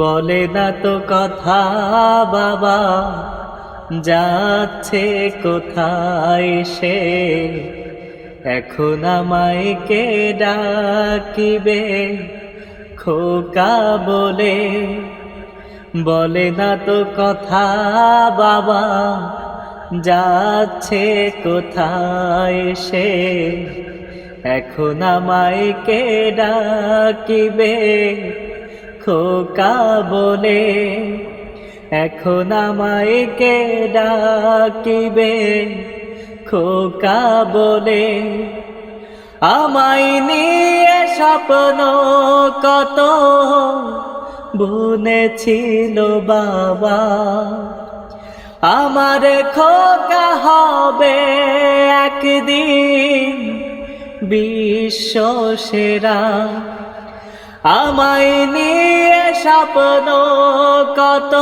বলে না তো কথা বাবা, যাচ্ছে কোথায় সে, এখন আমায় কে ডাকিবে খোকা বলে। বলে না তো কথা বাবা, যাচ্ছে কোথায় সে, এখন আমায় কে ডাকিবে খোকা বলে। এখন আমায় কে ডাকিবে খোকা বলে। আমায় নিয়ে স্বপ্ন কত বুনেছিল বাবা, আমার খোকা হবে একদিন বিশ্ব সেরা। আমায় নিয়ে স্বপ্ন কত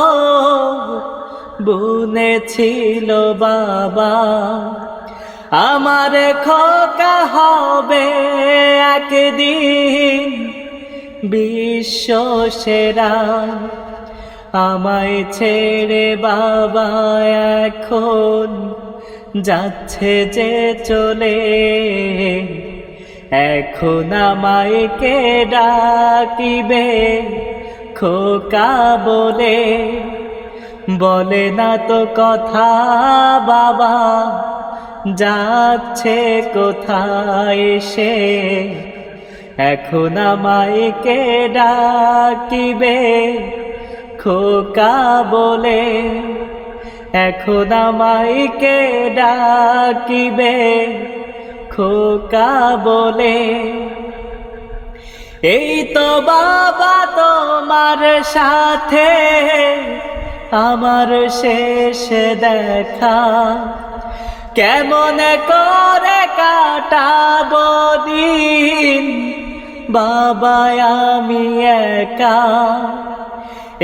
বুনেছিল বাবা, আমার খোকা হবে একদিন বিশ্ব সেরা। আমায় ছেড়ে বাবা এখন যাচ্ছে যে চলে, এখন আমায় কে ডাকিবে খোকা বলে। বলে না তো কথা বাবা, যাচ্ছে কোথায় সে, এখন আমায় কে ডাকিবে খোকা বলে। এখন আমায় কে ডাকিবে খোকা বলে। এই তো বাবা তোমার সাথে আমার শেষ দেখা, কেমন করে কাটাবো দিন বাবা আমি একা।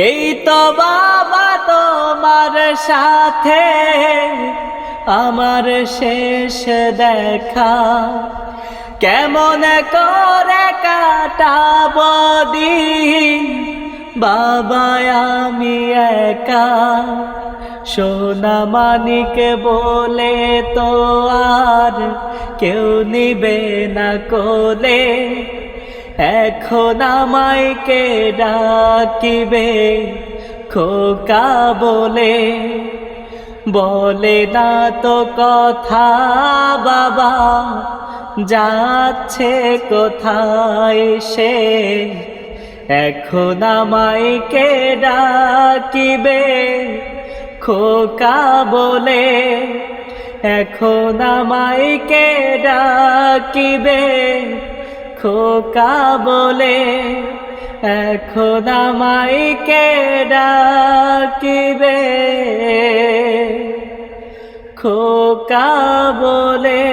এই তো বাবা তোমার সাথে আমার শেষ দেখা, কেমন করে কাটাবো দিন বাবা আমি একা। সোনা মানিক বলে তো আর কেউ নিবে না কোলে, এখন আমায় কে ডাকিবে খোকা বলে। বলে না তো কথা বাবা, যাচ্ছে কোথায় সে, এখন আমায় কে ডাকিবে খোকা বলে। এখন আমায় কে ডাকিবে খোকা বলে। এখন আমায় কে ডাকিবে খোকা বলে।